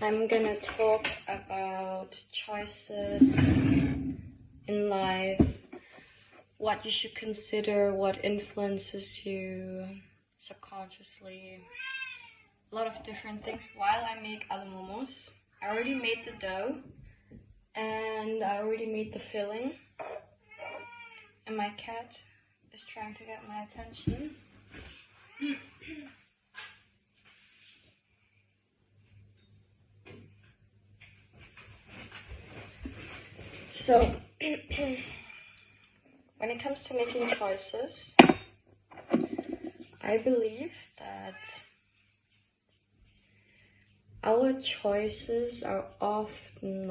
I'm gonna talk about choices in life, what you should consider, what influences you subconsciously, a lot of different things while I make alamomos. I already made the dough and I already made the filling, and my cat is trying to get my attention. So, when it comes to making choices, I believe that our choices are often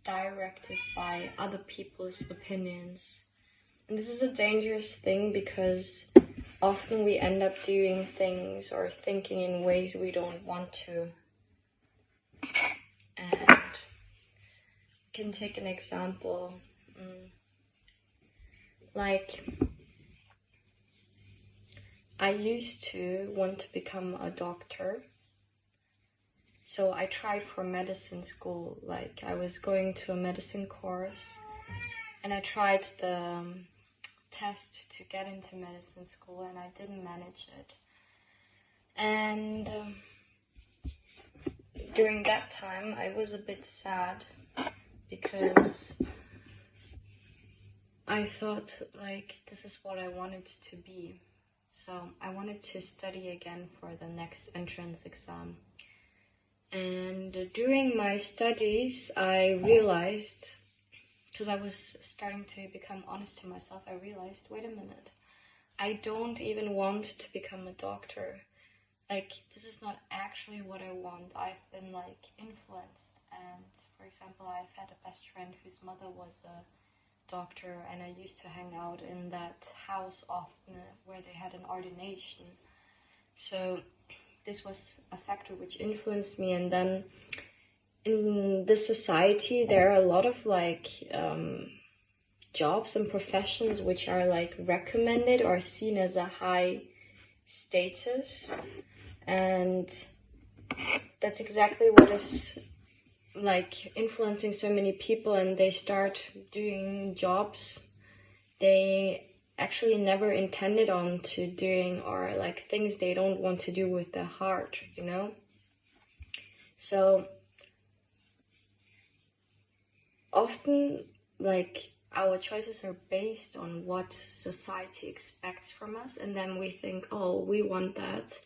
directed by other people's opinions. And this is a dangerous thing because often we end up doing things or thinking in ways we don't want to. And I can take an example. I used to want to become a doctor. So I tried for medicine school. I was going to a medicine course and I tried the test to get into medicine school and I didn't manage it. And during that time I was a bit sad because I thought this is what I wanted to be. So I wanted to study again for the next entrance exam. And during my studies, I realized, because I was starting to become honest to myself, I realized, wait a minute, I don't even want to become a doctor. This is not actually what I want. I've been influenced. And for example, I've had a best friend whose mother was a doctor, and I used to hang out in that house often where they had an ordination. So this was a factor which influenced me. And then in this society there are a lot of jobs and professions which are recommended or seen as a high status, and that's exactly what is influencing so many people, and they start doing jobs they actually never intended on to doing, or things they don't want to do with their heart, So often our choices are based on what society expects from us, and then we think, oh, we want that,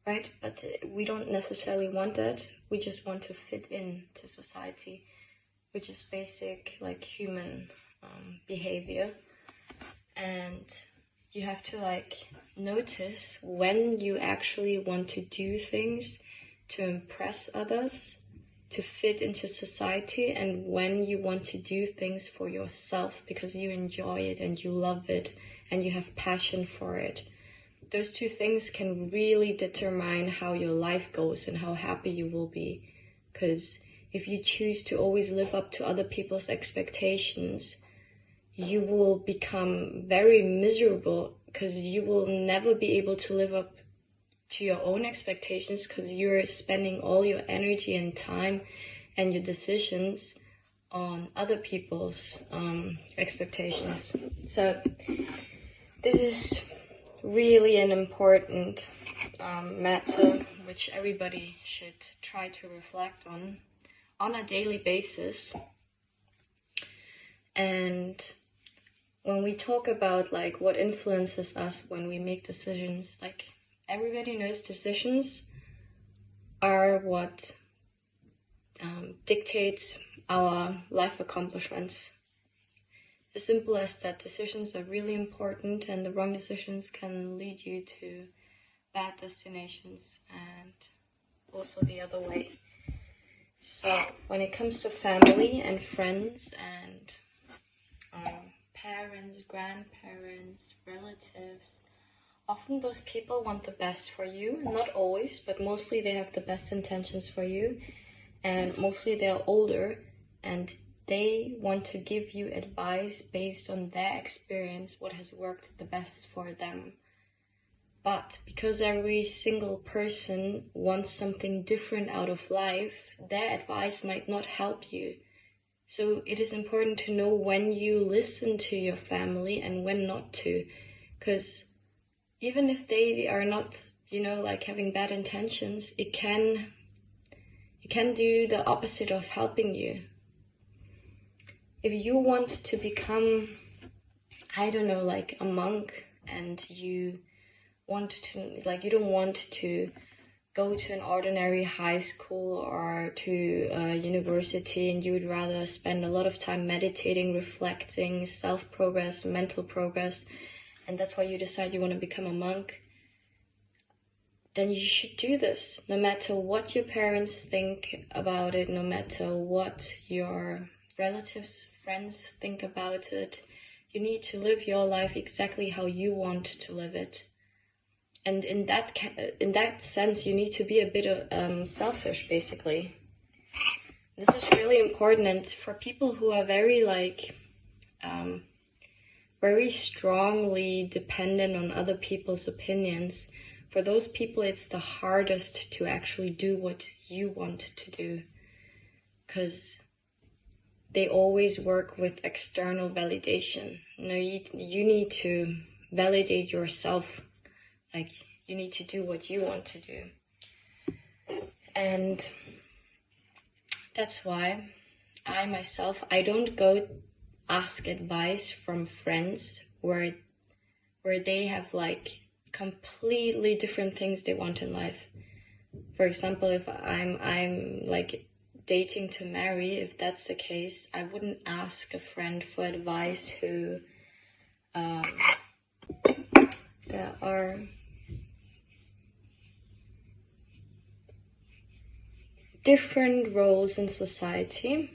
right? But we don't necessarily want that. We just want to fit into society, which is basic human behavior. And you have to notice when you actually want to do things to impress others, to fit into society, and when you want to do things for yourself because you enjoy it and you love it and you have passion for it. Those two things can really determine how your life goes and how happy you will be. Because if you choose to always live up to other people's expectations, you will become very miserable because you will never be able to live up to your own expectations because you're spending all your energy and time and your decisions on other people's expectations. So this is really an important matter which everybody should try to reflect on a daily basis. And when we talk about what influences us when we make decisions, everybody knows decisions are what dictates our life accomplishments. As simple as that, decisions are really important, and the wrong decisions can lead you to bad destinations and also the other way. So when it comes to family and friends and parents, grandparents, relatives, often those people want the best for you. Not always, but mostly they have the best intentions for you, and mostly they're older and they want to give you advice based on their experience, what has worked the best for them. But because every single person wants something different out of life, their advice might not help you. So it is important to know when you listen to your family and when not to. Because even if they are not, like having bad intentions, it can do the opposite of helping you. If you want to become, like a monk, and you don't want to go to an ordinary high school or to a university, and you would rather spend a lot of time meditating, reflecting, self-progress, mental progress, and that's why you decide you want to become a monk, then you should do this, no matter what your parents think about it, no matter what your relatives, friends think about it. You need to live your life exactly how you want to live it. And in that sense, you need to be a bit selfish, basically. This is really important, and for people who are very very strongly dependent on other people's opinions, for those people it's the hardest to actually do what you want to do, because they always work with external validation. You need to validate yourself. Like, you need to do what you want to do. And that's why I don't go ask advice from friends where they have like completely different things they want in life. For example, if I'm like dating to marry, if that's the case, I wouldn't ask a friend for advice who there are different roles in society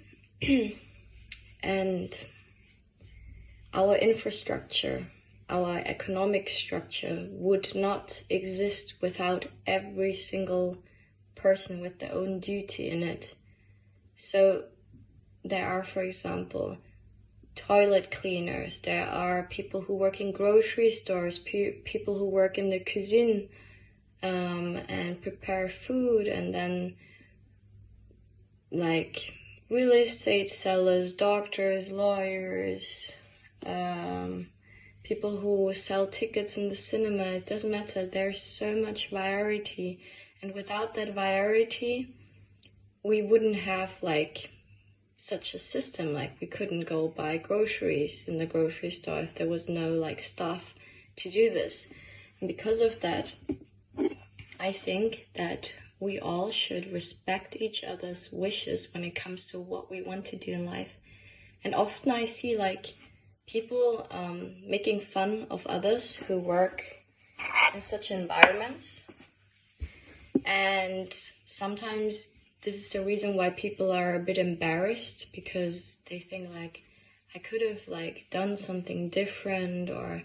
and our infrastructure, our economic structure would not exist without every single person with their own duty in it. So there are, for example, toilet cleaners, there are people who work in grocery stores, people who work in the cuisine and prepare food, and then like real estate sellers, doctors, lawyers, people who sell tickets in the cinema. It doesn't matter, there's so much variety, and without that variety we wouldn't have like such a system. Like, we couldn't go buy groceries in the grocery store if there was no like staff to do this. And because of that, I think that we all should respect each other's wishes when it comes to what we want to do in life. And often I see like people making fun of others who work in such environments, and sometimes this is the reason why people are a bit embarrassed, because they think like, I could have like done something different, or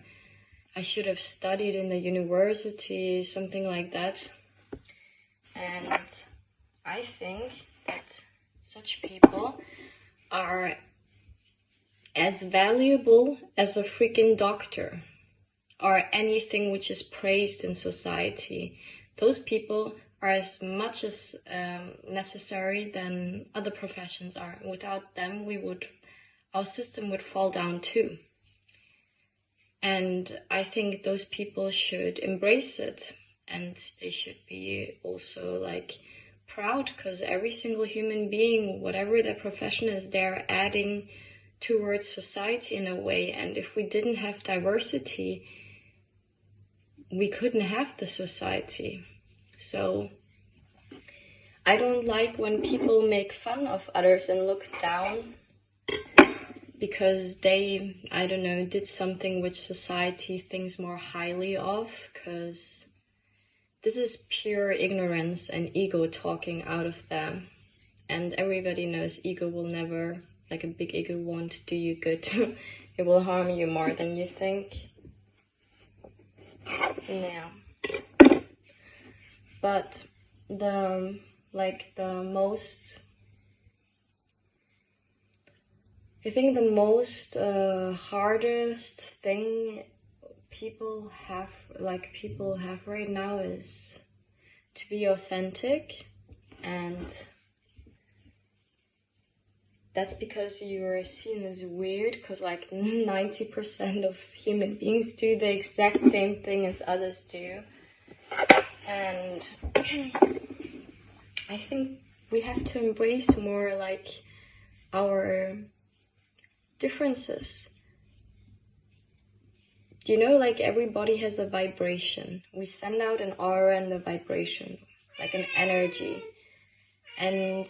I should have studied in the university, something like that. And I think that such people are as valuable as a freaking doctor or anything which is praised in society. Those people are as much as necessary than other professions are. Without them, our system would fall down too. And I think those people should embrace it. And they should be also like proud, because every single human being, whatever their profession is, they're adding towards society in a way. And if we didn't have diversity, we couldn't have the society. So I don't like when people make fun of others and look down because they, did something which society thinks more highly of, because this is pure ignorance and ego talking out of them. And everybody knows ego will never, like a big ego won't do you good. It will harm you more than you think. Yeah. But the most hardest thing people have right now is to be authentic, and that's because you are seen as weird, because like 90% of human beings do the exact same thing as others do. And I think we have to embrace more like our differences. You know, like everybody has a vibration. We send out an aura and a vibration, like an energy. And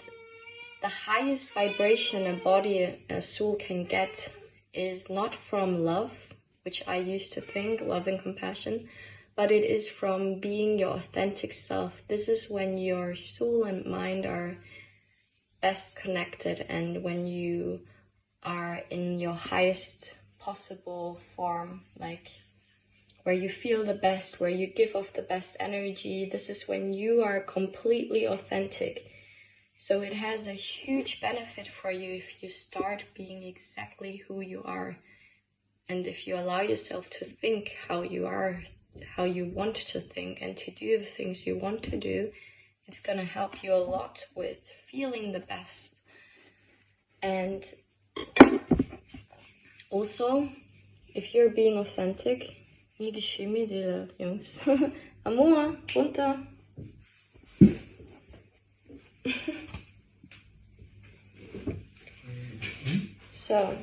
the highest vibration a body, a soul can get is not from love, which I used to think, love and compassion, but it is from being your authentic self. This is when your soul and mind are best connected, and when you are in your highest possible form, like where you feel the best, where you give off the best energy. This is when you are completely authentic. So it has a huge benefit for you if you start being exactly who you are. And if you allow yourself to think how you are, how you want to think, and to do the things you want to do, it's going to help you a lot with feeling the best. And also, if you're being authentic, nie geschimmi dir, Jungs. Amor, runter. So,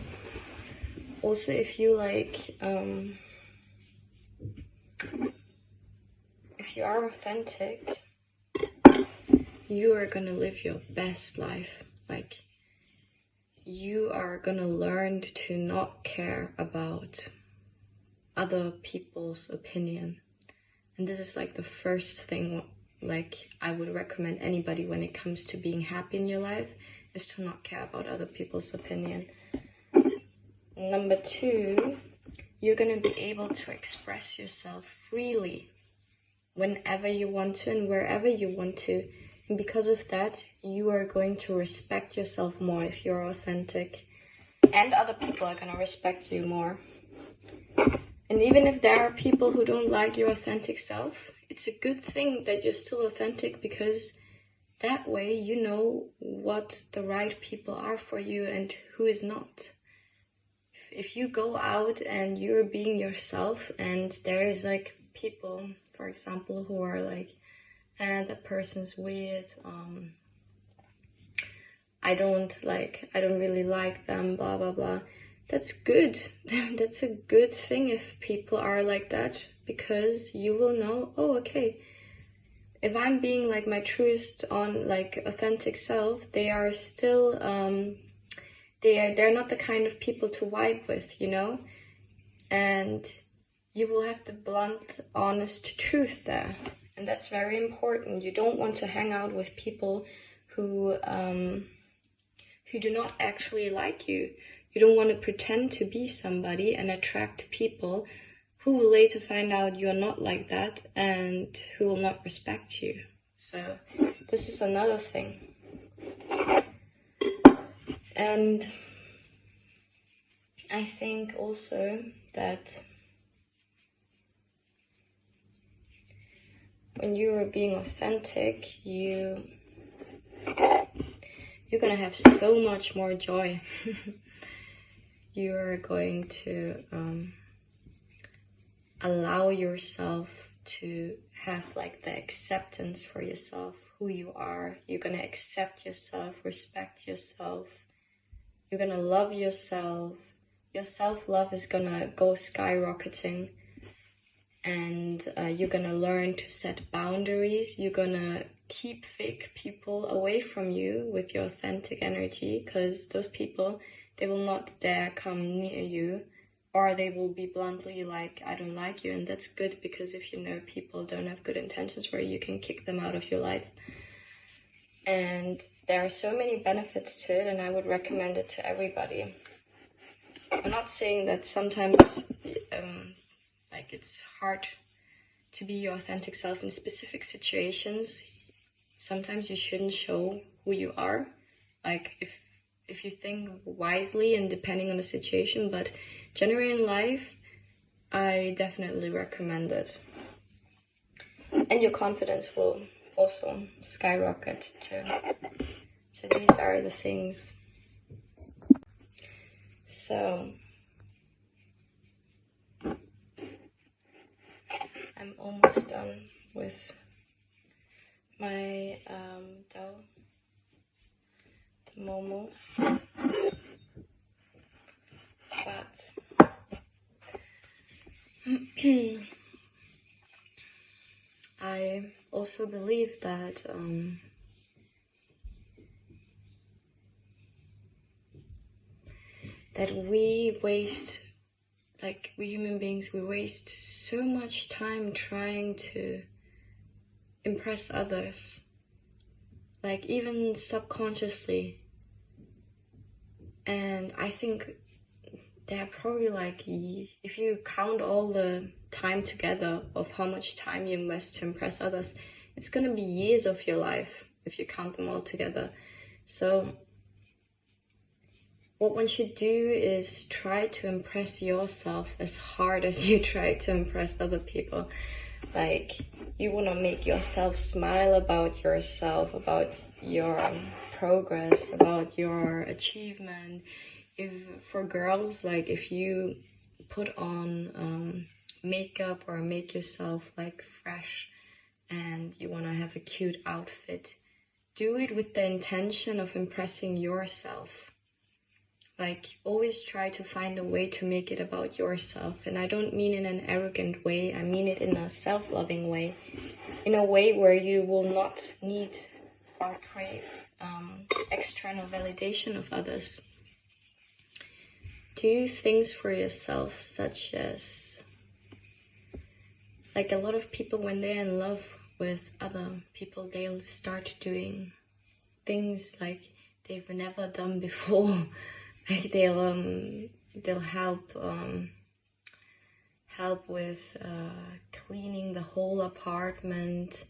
also if you like, if you are authentic, you are gonna live your best life. Like, you are gonna learn to not care about other people's opinion. And this is like the first thing, like I would recommend anybody when it comes to being happy in your life, is to not care about other people's opinion. Number 2, you're gonna be able to express yourself freely whenever you want to and wherever you want to. And because of that, you are going to respect yourself more if you're authentic. And other people are gonna respect you more. And even if there are people who don't like your authentic self, it's a good thing that you're still authentic, because that way you know what the right people are for you and who is not. If you go out and you're being yourself and there is like people, for example, who are like, that person's weird, I don't really like them, blah blah blah. That's good. That's a good thing if people are like that, because you will know, oh, okay, if I'm being like my truest on like authentic self, they are still they're not the kind of people to vibe with, you know? And you will have the blunt, honest truth there. And that's very important. You don't want to hang out with people who do not actually like you. You don't want to pretend to be somebody and attract people who will later find out you're not like that and who will not respect you. So this is another thing. And I think also that when you are being authentic, you're gonna have so much more joy. You're going to allow yourself to have like the acceptance for yourself, who you are. You're gonna accept yourself, respect yourself. You're gonna love yourself. Your self-love is gonna go skyrocketing. And you're gonna learn to set boundaries. You're gonna keep fake people away from you with your authentic energy, because those people, they will not dare come near you, or they will be bluntly like, I don't like you. And that's good, because if you know people don't have good intentions for you, you can kick them out of your life. And there are so many benefits to it, and I would recommend it to everybody. I'm not saying that sometimes like it's hard to be your authentic self in specific situations. Sometimes you shouldn't show who you are, like if you think wisely and depending on the situation. But generally in life, I definitely recommend it. And your confidence will also skyrocket too. So these are the things. So I'm almost done with my dough, the momos. But I also believe that that we waste, like we human beings, we waste so much time trying to impress others, like even subconsciously. And I think there are probably, like, if you count all the time together of how much time you invest to impress others, it's gonna be years of your life if you count them all together. So what one should do is try to impress yourself as hard as you try to impress other people. Like, you want to make yourself smile about yourself, about your progress, about your achievement. If for girls, like if you put on makeup or make yourself like fresh and you want to have a cute outfit, do it with the intention of impressing yourself. Like, always try to find a way to make it about yourself. And I don't mean in an arrogant way, I mean it in a self-loving way. In a way where you will not need or crave external validation of others. Do things for yourself, such as, like a lot of people when they're in love with other people, they'll start doing things like they've never done before. Like they'll help with cleaning the whole apartment,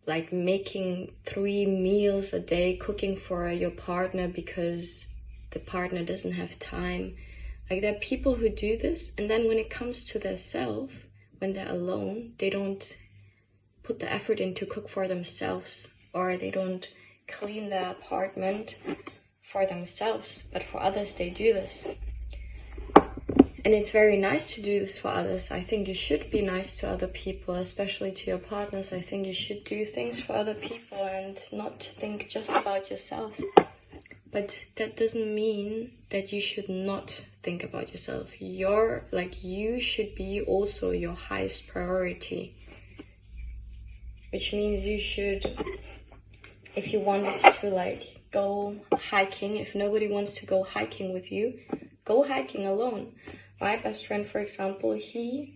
like making 3 meals a day, cooking for your partner because the partner doesn't have time. Like, there are people who do this, and then when it comes to their self, when they're alone, they don't put the effort in to cook for themselves, or they don't clean the apartment for themselves, but for others they do this. And it's very nice to do this for others. I think you should be nice to other people, especially to your partners. I think you should do things for other people and not think just about yourself. But that doesn't mean that you should not think about yourself. You should be also your highest priority. Which means you should, if you wanted to like go hiking, if nobody wants to go hiking with you, go hiking alone. My best friend, for example, he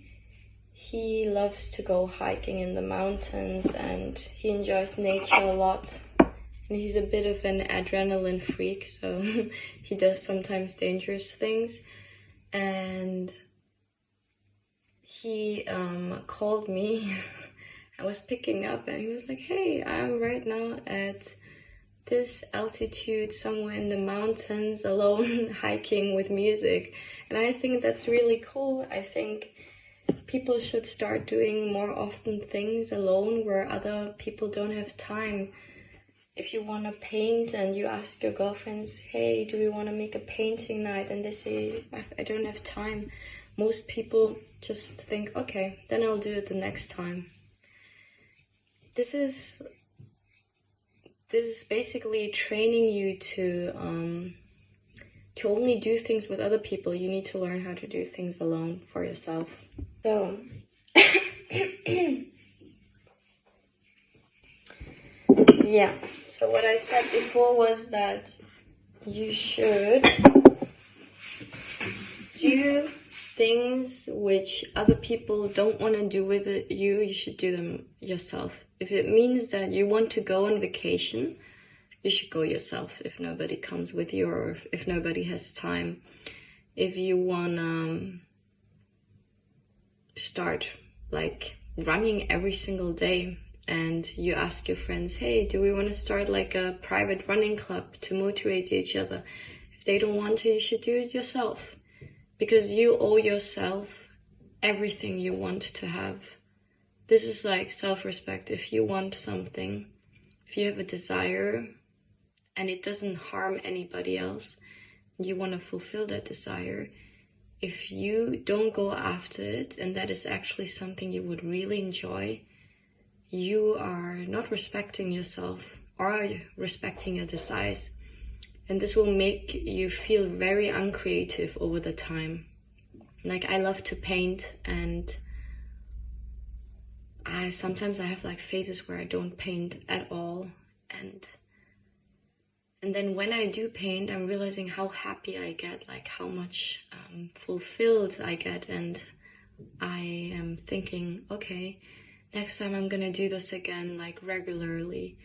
loves to go hiking in the mountains and he enjoys nature a lot. And he's a bit of an adrenaline freak, so he does sometimes dangerous things. And he called me. I was picking up and he was like, hey, I'm right now at this altitude somewhere in the mountains alone hiking with music. And I think that's really cool. I think people should start doing more often things alone where other people don't have time. If you want to paint and you ask your girlfriends, hey, do we want to make a painting night? And they say, I don't have time. Most people just think, okay, then I'll do it the next time. This is basically training you to only do things with other people. You need to learn how to do things alone for yourself. So, yeah. So what I said before was that you should do things which other people don't want to do with you. You should do them yourself. If it means that you want to go on vacation, you should go yourself if nobody comes with you or if nobody has time. If you want to start like running every single day and you ask your friends, hey, do we want to start like a private running club to motivate each other? If they don't want to, you should do it yourself. because you owe yourself everything you want to have. This is like self-respect. If you want something, if you have a desire and it doesn't harm anybody else, you want to fulfill that desire, if you don't go after it and that is actually something you would really enjoy, you are not respecting yourself or respecting your desires. And this will make you feel very uncreative over the time. Like, I love to paint, and sometimes I have like phases where I don't paint at all, and then when I do paint, I'm realizing how happy I get, like how much fulfilled I get, and I am thinking, okay, next time I'm gonna do this again, like regularly.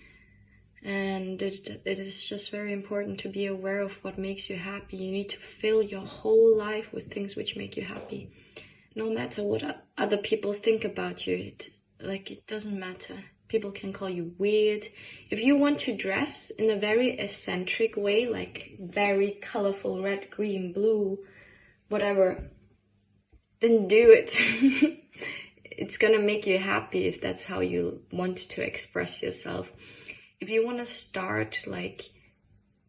And it is just very important to be aware of what makes you happy. You need to fill your whole life with things which make you happy. No matter what other people think about you, it doesn't matter. People can call you weird. If you want to dress in a very eccentric way, like very colorful, red, green, blue, whatever, then do it. It's gonna make you happy if that's how you want to express yourself. If you want to start like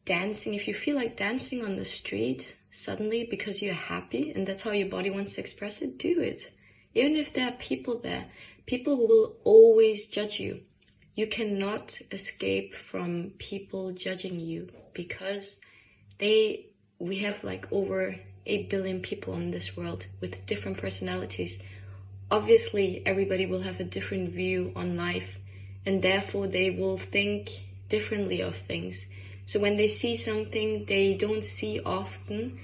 dancing, if you feel like dancing on the street suddenly because you're happy and that's how your body wants to express it, do it. Even if there are people there, people will always judge you. You cannot escape from people judging you, because we have like over 8 billion people in this world with different personalities. Obviously, everybody will have a different view on life, and therefore they will think differently of things. So when they see something they don't see often,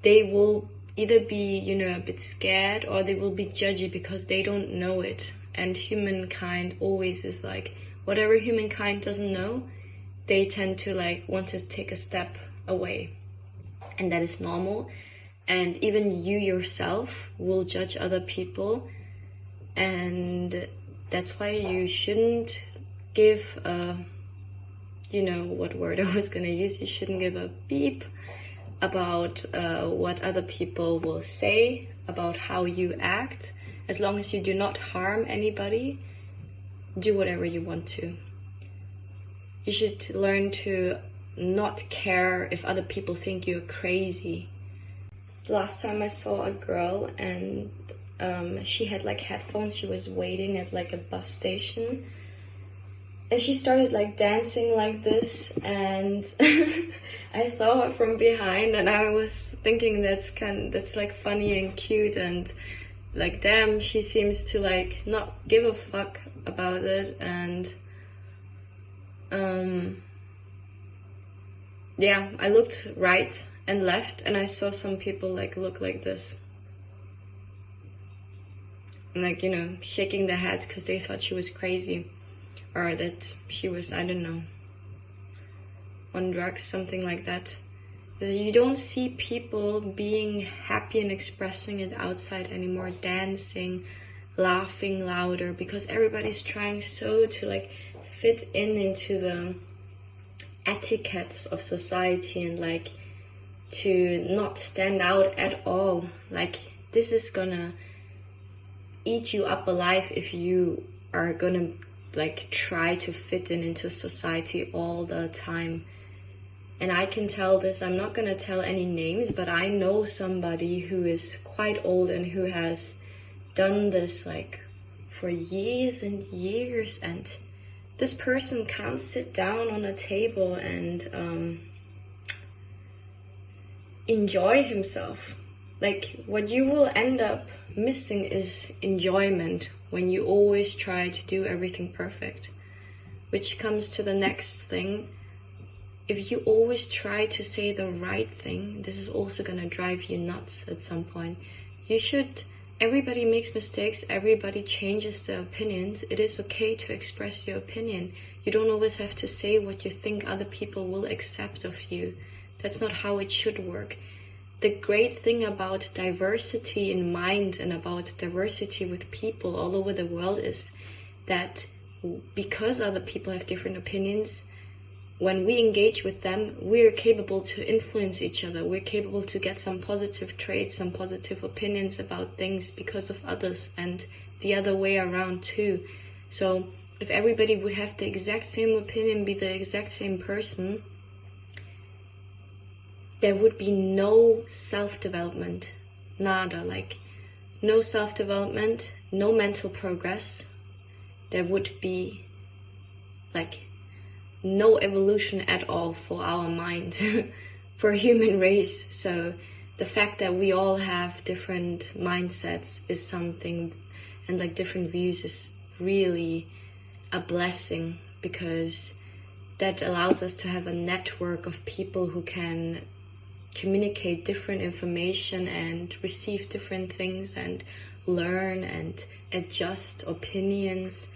they will either be, a bit scared, or they will be judgy because they don't know it. And humankind always is like, whatever humankind doesn't know, they tend to like want to take a step away. And that is normal. And even you yourself will judge other people. And that's why you shouldn't give what word I was gonna use. You shouldn't give a beep about what other people will say, about how you act. As long as you do not harm anybody, do whatever you want to. You should learn to not care if other people think you're crazy. Last time I saw a girl, and she had like headphones. She was waiting at like a bus station, and she started like dancing like this, and I saw her from behind, and I was thinking that's like funny and cute, and like, damn, she seems to like not give a fuck about it. And yeah, I looked right and left, and I saw some people like look like this, and like, shaking their heads because they thought she was crazy, or that she was, I don't know, on drugs, something like that. You don't see people being happy and expressing it outside anymore, dancing, laughing louder, because everybody's trying so to like fit into the etiquettes of society, and like to not stand out at all. Like, this is gonna eat you up alive if you are gonna like try to fit into society all the time. And I can tell this, I'm not gonna tell any names, but I know somebody who is quite old and who has done this like for years and years, and this person can't sit down on a table and enjoy himself. Like, what you will end up missing is enjoyment when you always try to do everything perfect. Which comes to the next thing. If you always try to say the right thing, this is also gonna drive you nuts at some point. Everybody makes mistakes, everybody changes their opinions. It is okay to express your opinion. You don't always have to say what you think other people will accept of you. That's not how it should work. The great thing about diversity in mind and about diversity with people all over the world is that because other people have different opinions, when we engage with them, we're capable to influence each other. We're capable to get some positive traits, some positive opinions about things because of others, and the other way around too. So if everybody would have the exact same opinion, be the exact same person, there would be no self-development. Nada. Like, no self-development, no mental progress. There would be like no evolution at all for our mind, for a human race. So the fact that we all have different mindsets is something, and like different views, is really a blessing, because that allows us to have a network of people who can communicate different information and receive different things and learn and adjust opinions.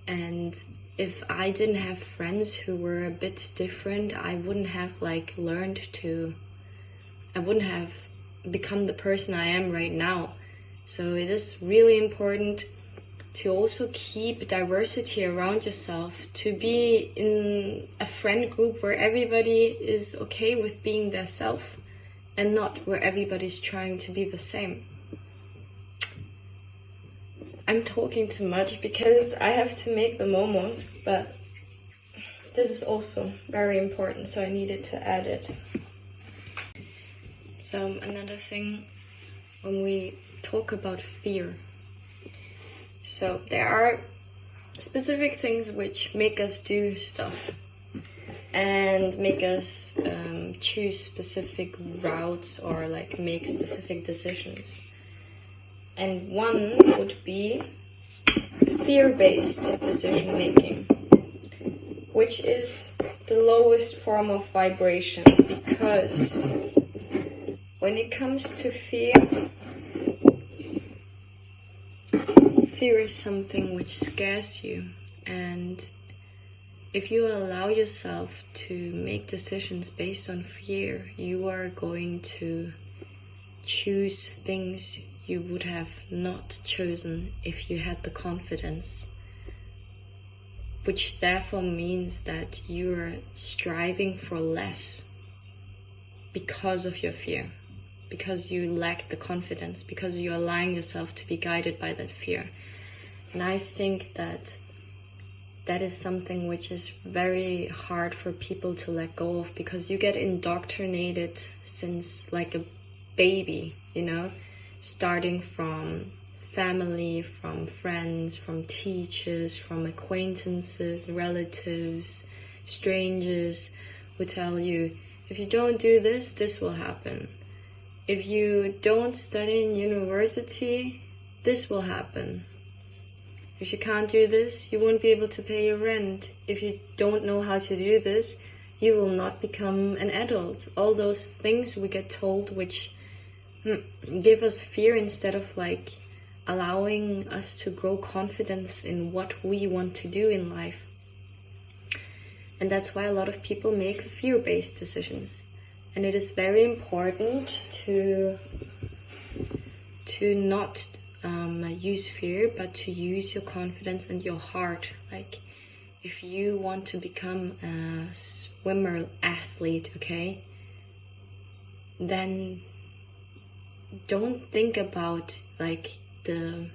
And if I didn't have friends who were a bit different, I wouldn't have I wouldn't have become the person I am right now. So it is really important to also keep diversity around yourself, to be in a friend group where everybody is okay with being their self, and not where everybody's trying to be the same. I'm talking too much because I have to make the momos, but this is also very important, so I needed to add it. So another thing, when we talk about fear, so there are specific things which make us do stuff and make us choose specific routes or make specific decisions. And one would be fear-based decision making, which is the lowest form of vibration, because when it comes to fear is something which scares you, and if you allow yourself to make decisions based on fear, you are going to choose things you would have not chosen if you had the confidence, which therefore means that you're striving for less because of your fear, because you lack the confidence, because you're allowing yourself to be guided by that fear. And I think that is something which is very hard for people to let go of, because you get indoctrinated since like a baby, starting from family, from friends, from teachers, from acquaintances, relatives, strangers, who tell you, if you don't do this, this will happen. If you don't study in university, this will happen. If you can't do this, you won't be able to pay your rent. If you don't know how to do this, you will not become an adult. All those things we get told which give us fear, instead of allowing us to grow confidence in what we want to do in life. And that's why a lot of people make fear-based decisions. And it is very important to not use fear, but to use your confidence and your heart. If you want to become a swimmer athlete, okay, then don't think about the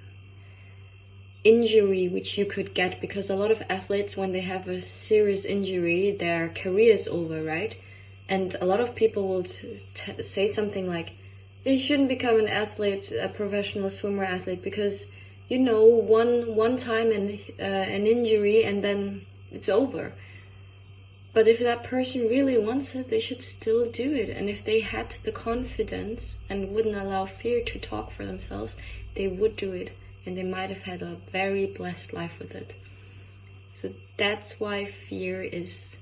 injury which you could get, because a lot of athletes, when they have a serious injury, their career is over, right? And a lot of people will say something like, you shouldn't become an athlete, a professional swimmer athlete, because one time an injury and then it's over. But if that person really wants it, they should still do it. And if they had the confidence and wouldn't allow fear to talk for themselves, they would do it, and they might have had a very blessed life with it. So that's why fear is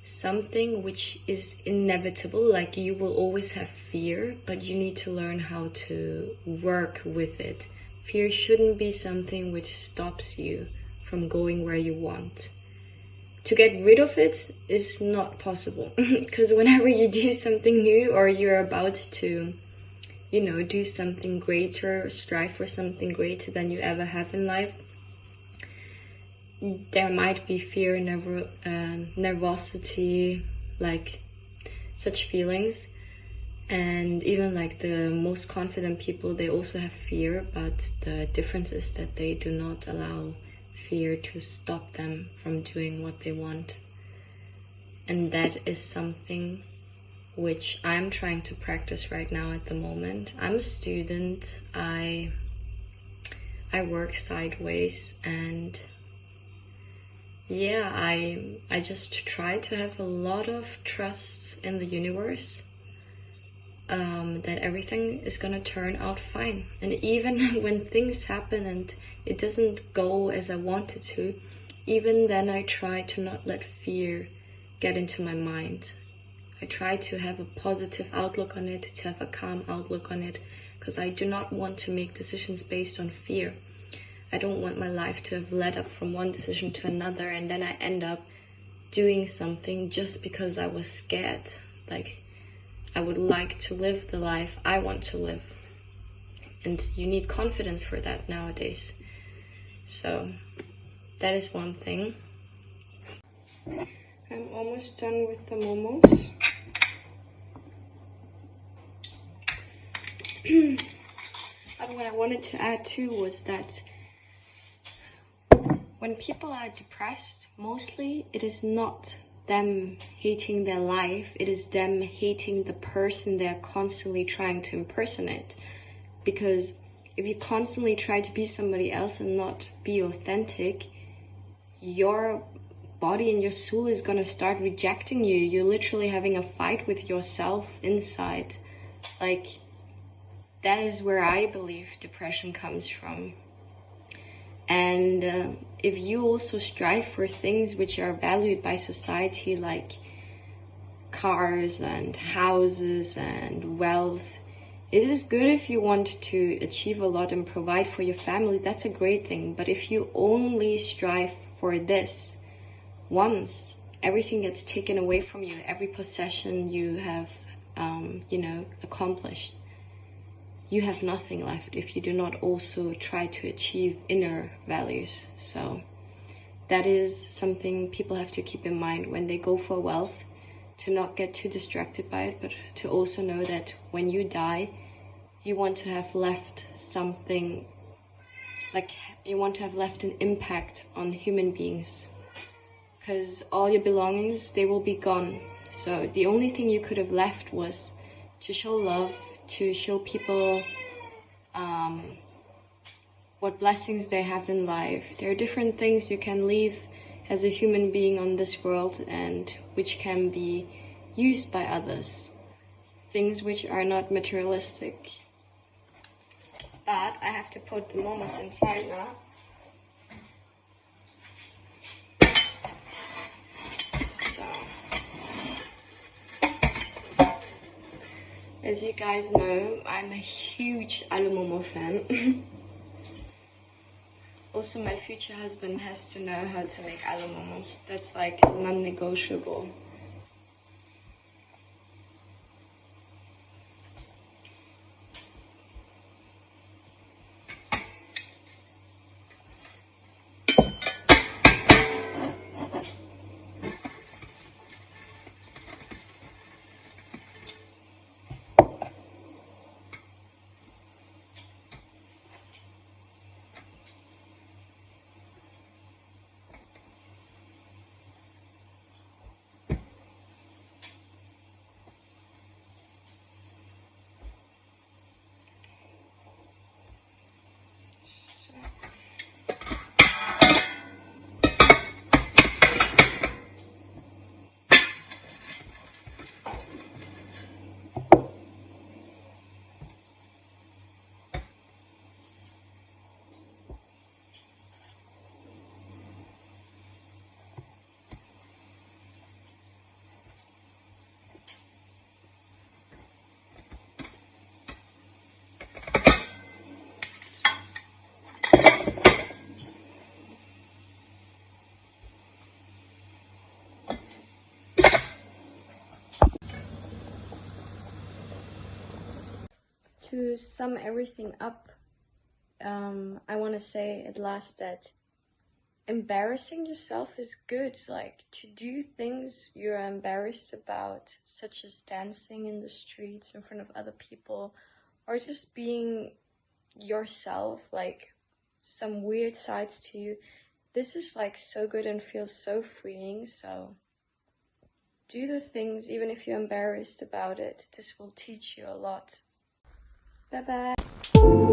something which is inevitable. You will always have fear, but you need to learn how to work with it. Fear shouldn't be something which stops you from going where you want. To get rid of it is not possible, because whenever you do something new, or you're about to do something greater, strive for something greater than you ever have in life, there might be fear, nervosity, like such feelings. And even like the most confident people, they also have fear, but the difference is that they do not allow fear to stop them from doing what they want. And that is something which I'm trying to practice right now at the moment. I'm a student, I work sideways, and yeah, I just try to have a lot of trust in the universe, that everything is gonna turn out fine. And even when things happen and it doesn't go as I wanted to, even then I try to not let fear get into my mind. I try to have a positive outlook on it, to have a calm outlook on it, because I do not want to make decisions based on fear. I don't want my life to have led up from one decision to another and then I end up doing something just because I was scared. Like, I would like to live the life I want to live. And you need confidence for that nowadays. So, that is one thing. I'm almost done with the momos. And what I wanted to add too was that when people are depressed, mostly it is not them hating their life, it is them hating the person they're constantly trying to impersonate. Because if you constantly try to be somebody else and not be authentic, your body and your soul is gonna start rejecting you. You're literally having a fight with yourself inside. Like, that is where I believe depression comes from. And if you also strive for things which are valued by society, like cars and houses and wealth, it is good if you want to achieve a lot and provide for your family. That's a great thing. But if you only strive for this, once everything gets taken away from you, every possession you have, accomplished, you have nothing left if you do not also try to achieve inner values. So that is something people have to keep in mind when they go for wealth, to not get too distracted by it, but to also know that when you die, you want to have left something, like you want to have left an impact on human beings, because all your belongings, they will be gone. So the only thing you could have left was to show love, to show people what blessings they have in life. There are different things you can leave as a human being on this world and which can be used by others. Things which are not materialistic. But I have to put the momos inside now. So, as you guys know, I'm a huge Alumomo fan. Also, my future husband has to know how to make alumomos. That's like non-negotiable. To sum everything up, I want to say at last that embarrassing yourself is good. Like, to do things you're embarrassed about, such as dancing in the streets in front of other people, or just being yourself, like some weird sides to you. This is like so good and feels so freeing. So do the things even if you're embarrassed about it. This will teach you a lot. Bye bye.